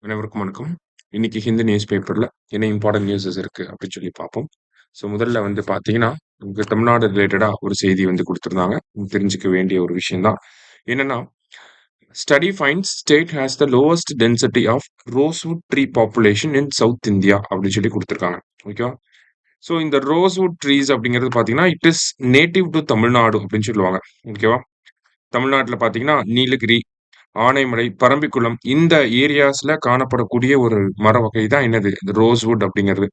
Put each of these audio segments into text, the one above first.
அனைவருக்கும் வணக்கம். இன்னைக்கு ஹிந்து நியூஸ் பேப்பர்ல என்ன இம்பார்ட்டன்ட் நியூஸஸ் இருக்கு அப்படின்னு சொல்லி பார்ப்போம். ஸோ முதல்ல வந்து பார்த்தீங்கன்னா, நமக்கு தமிழ்நாடு ரிலேட்டடா ஒரு செய்தி வந்து குடுத்திருந்தாங்க. தெரிஞ்சுக்க வேண்டிய ஒரு விஷயம் தான். என்னன்னா, study finds state has the lowest density of rosewood tree population in South India அப்படின்னு சொல்லி குடுத்திருக்காங்க. ஓகேவா? ஸோ இந்த ரோஸ்வுட் ட்ரீஸ் அப்படிங்கிறது பார்த்தீங்கன்னா, it is native to Tamil Nadu அப்படின்னு சொல்லுவாங்க. ஓகேவா? தமிழ்நாட்டுல பார்த்தீங்கன்னா, நீலகிரி, ஆனைமலை, பரம்பிக்குளம் இந்த ஏரியாஸ்ல காணப்படக்கூடிய ஒரு மர வகை தான் என்னது? இந்த ரோஸ்வுட் அப்படிங்கிறது.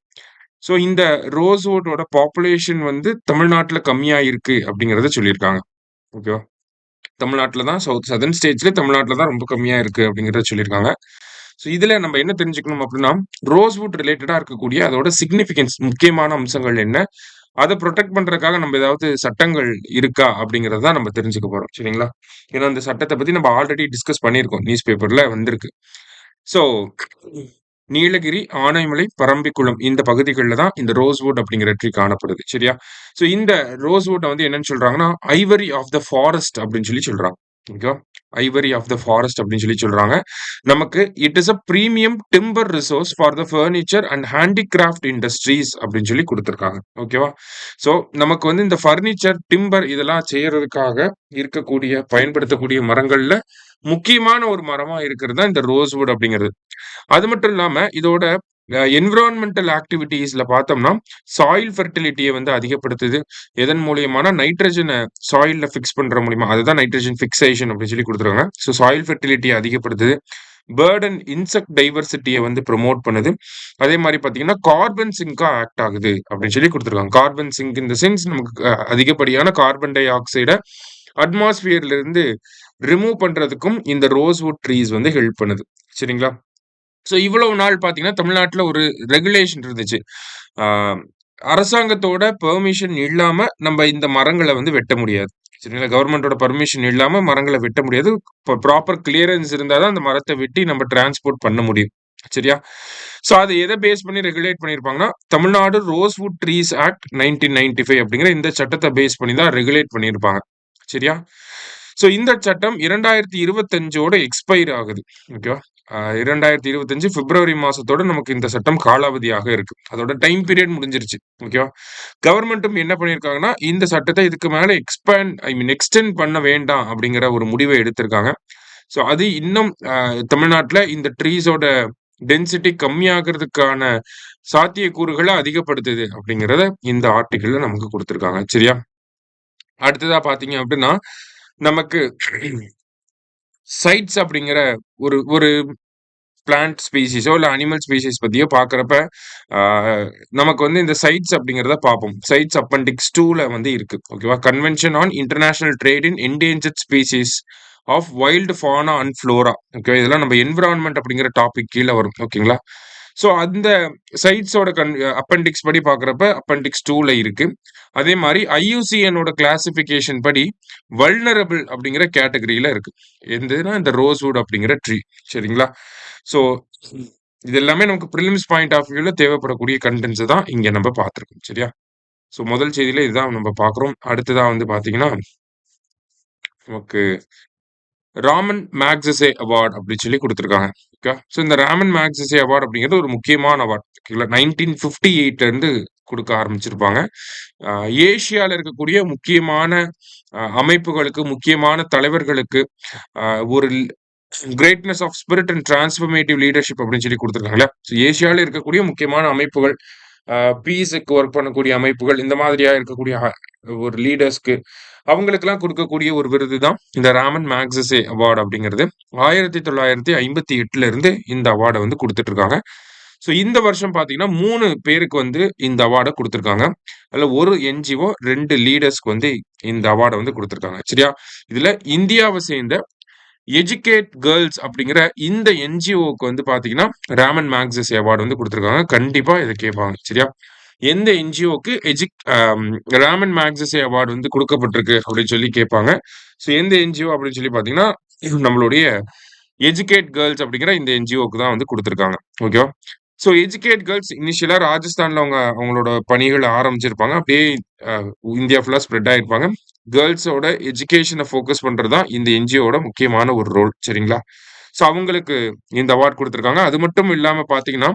ஸோ இந்த ரோஸ்வுட்டோட பாப்புலேஷன் வந்து தமிழ்நாட்டுல கம்மியா இருக்கு அப்படிங்கிறத சொல்லியிருக்காங்க. ஓகேவா? தமிழ்நாட்டுல தான் சதர்ன் ஸ்டேட்ஸ்ல தமிழ்நாட்டுல தான் ரொம்ப கம்மியா இருக்கு அப்படிங்கிறத சொல்லியிருக்காங்க. ஸோ இதுல நம்ம என்ன தெரிஞ்சுக்கணும் அப்படின்னா, ரோஸ்வுட் ரிலேட்டடா இருக்கக்கூடிய அதோட சிக்னிஃபிகன்ஸ் முக்கியமான அம்சங்கள் என்ன? அத புரொடெக்ட் பண்றதுக்காக நம்ம ஏதாவது சட்டங்கள் இருக்கா? அப்படிங்கிறத தான் நம்ம தெரிஞ்சுக்க போறோம். சரிங்களா? ஏன்னா அந்த சட்டத்த பத்தி நம்ம ஆல்ரெடி டிஸ்கஸ் பண்ணியிருக்கோம். நியூஸ் பேப்பர்ல வந்திருக்கு. ஸோ நீலகிரி, ஆனைமலை, பரம்பிக்குளம் இந்த பகுதிகள்ல தான் இந்த ரோஸ்வுட் அப்படிங்கிற ட்ரீ காணப்படுது. சரியா? ஸோ இந்த ரோஸ்வுட்ட வந்து என்னன்னு சொல்றாங்கன்னா, ஐவரி ஆஃப் த ஃபாரஸ்ட் அப்படின்னு சொல்லி சொல்றாங்க. ஓகேவா? ஐவரி ஆஃப் த ஃபாரஸ்ட் அப்படின்னு சொல்லி சொல்றாங்க. நமக்கு it is a premium timber resource for the furniture and handicraft industries அப்படின்னு சொல்லி குடுத்திருக்காங்க. ஓகேவா? ஸோ நமக்கு வந்து இந்த ஃபர்னிச்சர், டிம்பர் இதெல்லாம் செய்யறதுக்காக பயன்படுத்தக்கூடிய மரங்கள்ல முக்கியமான ஒரு மரமா இருக்கிறது தான் இந்த ரோஸ்வுட் அப்படிங்கிறது. அது மட்டும் இல்லாம இதோட என்விரான்மென்டல் ஆக்டிவிட்டீஸ்ல பார்த்தோம்னா, சாயில் ஃபெர்டிலிட்டிய வந்து அதிகப்படுத்துது. எதன் மூலியமானா நைட்ரஜன சாயில்ல ஃபிக்ஸ் பண்ற மூலியமா. அதுதான் நைட்ரஜன் ஃபிக்சேஷன் அப்படின்னு சொல்லி குடுத்துருக்காங்க. ஸோ சாயில் ஃபெர்டிலிட்டிய அதிகப்படுத்துது. பேர்ட் அண்ட் இன்செக்ட் டைவர்சிட்டிய வந்து ப்ரமோட் பண்ணுது. அதே மாரி பார்த்தீங்கன்னா, கார்பன் சிங்க்கா ஆக்ட் ஆகுது அப்படின்னு சொல்லி குடுத்துருக்காங்க. Carbon sink in the sense நமக்கு அதிகப்படியான கார்பன் டை ஆக்சைட அட்மாஸ்பியர்ல இருந்து ரிமூவ் பண்றதுக்கும் இந்த ரோஸ்வுட் ட்ரீஸ் வந்து ஹெல்ப் பண்ணுது. சரிங்களா? ஸோ இவ்வளவு நாள் பார்த்தீங்கன்னா, தமிழ்நாட்டுல ஒரு ரெகுலேஷன் இருந்துச்சு. ஆ அரசாங்கத்தோட பெர்மிஷன் இல்லாம நம்ப இந்த மரங்கள வந்து வெட்ட முடியாது. சரிங்களா? கவர்ன்மென்ட்டோட பெர்மிஷன் இல்லாம மரங்கள வெட்ட முடியாது. ப்ராப்பர் கிளியரன்ஸ் இருந்தா தான் அந்த மரத்த வெட்டி நம்ம டிரான்ஸ்போர்ட் பண்ண முடியும். சரியா? ஸோ அத எத பேஸ் பண்ணி ரெகுலேட் பண்ணியிருப்பாங்கன்னா, தமிழ்நாடு ரோஸ்வுட் ட்ரீஸ் ஆக்ட் 1995 அப்படிங்கிற இந்த சட்டத்த பேஸ் பண்ணி தான் ரெகுலேட் பண்ணியிருப்பாங்க. சரியா? ஸோ இந்த சட்டம் 2025ஓட எக்ஸ்பயர் ஆகுது. ஓகேவா? 2025 பிப்ரவரி மாசத்தோட நமக்கு இந்த சட்டம் காலாவதியாக இருக்கு. அதோட டைம் பீரியட் முடிஞ்சிருச்சு. ஓகேவா? கவர்ன்மென்ட்டும் என்ன பண்ணியிருக்காங்கன்னா, இந்த சட்டத்த இதுக்கு மேல எக்ஸ்டெண்ட் பண்ண வேண்டாம் அப்படிங்கிற ஒரு முடிவ எடுத்திருக்காங்க. ஸோ அது இன்னும் தமிழ்நாட்டுல இந்த ட்ரீஸோட டென்சிட்டி கம்மியாகுறதுக்கான சாத்தியக்கூறுகள அதிகப்படுத்துது அப்படிங்கிறத இந்த ஆர்டிக்கிள்ல நமக்கு குடுத்திருக்காங்க. சரியா? அடுத்ததா பார்த்தீங்க அப்படின்னா, நமக்கு சைட்ஸ் அப்படிங்கிற ஒரு ஒரு பிளான்ட் ஸ்பீசிஸோ இல்ல அனிமல் ஸ்பீசிஸ் பத்தியோ பார்க்கறப்ப, ஆ நமக்கு வந்து இந்த சைட்ஸ் அப்படிங்கிறத பார்ப்போம். சைட்ஸ் அப்பெண்டிக்ஸ் 2ல வந்து இருக்கு. ஓகேவா? Convention on international trade in endangered species of wild fauna and flora. Okay. இதெல்லாம் நம்ம என்விரான்மென்ட் அப்படிங்கிற டாபிக் கீழ வரும். ஓகேங்களா? ஸோ அந்த சைட்ஸோட அப்பெண்டிக்ஸ் படி பார்க்கறப்ப அப்பெண்டிக்ஸ் 2ல இருக்கு. அதே மாரி ஐயுசிஎன்னோட கிளாசிஃபிகேஷன் படி வல்னரபிள் அப்படிங்கிற கேட்டகரியில இருக்கு. எதுனா இந்த ரோஸ்வுட் அப்படிங்கிற ட்ரீ. சரிங்களா? ஸோ இது எல்லாமே நமக்கு பிரிலிம்ஸ் பாயிண்ட் ஆஃப் வியூல தேவைப்படக்கூடிய கன்டென்ட்ஸ் தான் இங்க நம்ம பார்த்திருக்கோம். சரியா? ஸோ முதல் செய்தியில இதுதான் நம்ம பார்க்குறோம். அடுத்ததா வந்து பார்த்தீங்கன்னா, நமக்கு ராமன் மேக்ஸெஸே அவார்ட் அப்படின்னு சொல்லி குடுத்திருக்காங்க. ஓகே. ஸோ இந்த ராமன் மேக்ஸெஸே அவார்ட் அப்படிங்கிறது ஒரு முக்கியமான அவார்ட். ஓகேங்களா? 1958ல இருந்து குடுக்க ஆரம்பிச்சிருப்பாங்க. அ ஏசியால இருக்கக்கூடிய முக்கியமான அமைப்புகளுக்கு, முக்கியமான தலைவர்களுக்கு அ ஒரு greatness of spirit and transformative leadership அப்படின்னு சொல்லி குடுத்திருக்காங்க இல்லையா? ஸோ ஏசியால இருக்கக்கூடிய முக்கியமான அமைப்புகள், பீஸ்க்கு ஒர்க் பண்ணக்கூடிய அமைப்புகள், இந்த மாதிரியா இருக்கக்கூடிய ஒரு லீடர்ஸ்க்கு அவங்களுக்கெல்லாம் குடுக்கக்கூடிய ஒரு விருது தான் இந்த ராமன் மேக்ஸெஸே அவார்ட் அப்படிங்கிறது. 1958ல இருந்து இந்த அவார்ட வந்து குடுத்துட்டு இருக்காங்க. ஸோ இந்த வருஷம் பார்த்தீங்கன்னா, 3 பேருக்கு வந்து இந்த அவார்ட குடுத்திருக்காங்க. அதுல ஒரு என்ஜிஓ, 2 லீடர்ஸ்க்கு வந்து இந்த அவார்ட வந்து குடுத்திருக்காங்க. சரியா? இதுல இந்தியாவ சேர்ந்த எஜுகேட் கேர்ள்ஸ் அப்படிங்கிற இந்த என்ஜிஓக்கு வந்து பார்த்தீங்கன்னா, ராமன் மேக்ஸெஸே அவார்ட் வந்து குடுத்திருக்காங்க. கண்டிப்பா இத கேட்பாங்க. சரியா? எந்த என்ஜிஓக்கு ராமன் மேக்ஸெஸே அவார்ட் வந்து குடுக்கப்பட்டிருக்கு அப்படின்னு சொல்லி கேட்பாங்க. ஸோ எந்த என்ஜிஓ அப்படின்னு சொல்லி பார்த்தீங்கன்னா, நம்மளுடைய எஜுகேட் கேர்ள்ஸ் அப்படிங்கிற இந்த என்ஜிஓக்கு தான் வந்து குடுத்திருக்காங்க. ஓகேவா? ஸோ எஜுகேட் கேர்ள்ஸ் இனிஷியலா ராஜஸ்தான்ல அவங்களோட பணிகள ஆரம்பிச்சிருப்பாங்க. அப்படியே அ இந்தியா ஃபுல்லா ஸ்ப்ரெட் ஆயிருப்பாங்க. கேர்ள்ஸோட எஜுகேஷன ஃபோக்கஸ் பண்றது தான் இந்த என்ஜிஓட முக்கியமான ஒரு ரோல். சரிங்களா? ஸோ அவங்களுக்கு இந்த அவார்ட் கொடுத்துருக்காங்க. அது மட்டும் இல்லாம பார்த்தீங்கன்னா,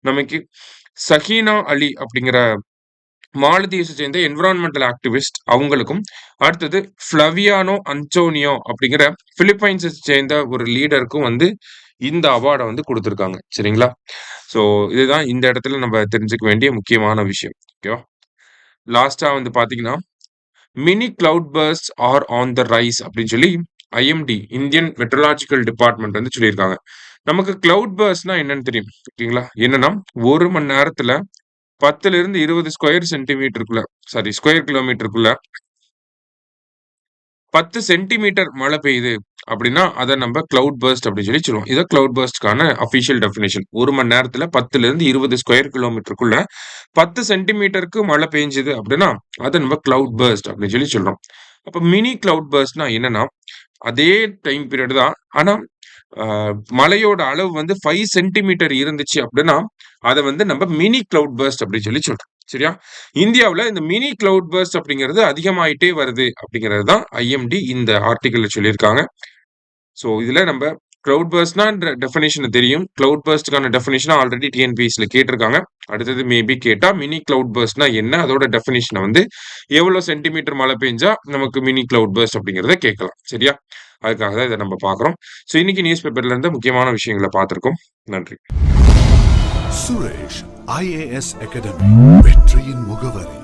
நமக்கு சஹீனா அலி அப்படிங்கிற மாலத்தீவ்ஸை சேர்ந்த என்விரான்மெண்டல் ஆக்டிவிஸ்ட் அவங்களுக்கும், அடுத்தது ஃப்ளவியானோ அன்டோனியோ அப்படிங்கிற பிலிப்பைன்ஸை சேர்ந்த ஒரு லீடருக்கும் வந்து இந்த அவார்டை வந்து கொடுத்துருக்காங்க. சரிங்களா? ஸோ இதுதான் இந்த இடத்துல நம்ம தெரிஞ்சுக்க வேண்டிய முக்கியமான விஷயம். ஓகேவா? லாஸ்டா வந்து பார்த்தீங்கன்னா, mini cloudburst or on the rise அப்படின்னு சொல்லி ஐஎம்டி இந்தியன் மெட்ரலாஜிக்கல் டிபார்ட்மெண்ட் வந்து சொல்லியிருக்காங்க. நமக்கு கிளவுட் பர்ஸ்ட்னா என்னன்னு தெரியும். ஓகேங்களா? என்னன்னா 1 மணி நேரத்துல 10ல இருந்து 20 ஸ்கொயர் சென்டிமீட்டருக்குள்ள ஸ்கொயர் கிலோமீட்டருக்குள்ள 10 சென்டிமீட்டர் மழை பெய்யுது அப்படின்னா அதை நம்ம கிளவுட் பர்ஸ்ட் அப்படின்னு சொல்லி சொல்லுவோம். இதை கிளவுட் பர்ஸ்ட்கான அபிஷியல் டெஃபினேஷன். 1 மணி நேரத்துல 10ல இருந்து 20 ஸ்கொயர் கிலோமீட்டருக்குள்ள 10 சென்டிமீட்டருக்கு மழை பெஞ்சுது அப்படின்னா அதை நம்ம கிளவுட் பர்ஸ்ட் அப்படின்னு சொல்லி சொல்றோம். அப்ப மினி கிளவுட் பர்ஸ்ட்னா என்னன்னா அதே டைம் பீரியட் தான். ஆனா மழையோட அளவு வந்து 5 சென்டிமீட்டர் இருந்துச்சு அப்படின்னா அதை வந்து நம்ம மினி கிளவுட் பர்ஸ்ட் அப்படின்னு சொல்லி சொல்றோம். சரியா? இந்தியாவுல இந்த மினி கிளவுட் பர்ஸ்ட் அப்படிங்கிறது அதிகமாயிட்டே வருது அப்படிங்கிறது தான் ஐஎம்டி இந்த ஆர்டிகல்ல சொல்லியிருக்காங்க. ஸோ இதுல நம்ம கிளவுட் பர்ஸ்ட்னா டெஃபினேஷன் தெரியும். கிளவுட் பர்ஸ்ட்கான டெஃபினேஷன் ஆல்ரெடி டிஎன்பிஎஸ்சில கேட்டிருக்காங்க. அடுத்தது மேபி கேட்டா மினி கிளவுட் பர்ஸ்ட்னா என்ன, அதோட டெஃபினேஷனை வந்து எவ்வளவு சென்டிமீட்டர் மழை பெஞ்சா நமக்கு மினி கிளவுட் பர்ஸ்ட் அப்படிங்கிறத கேட்கலாம். சரியா? அதுக்காக தான் இதை நம்ம பார்க்குறோம். ஸோ இன்னைக்கு நியூஸ் பேப்பர்ல இருந்து முக்கியமான விஷயங்களை பார்த்திருக்கோம். நன்றி. சுரேஷ் IAS அகாடமி வெற்றியின் முகவரி.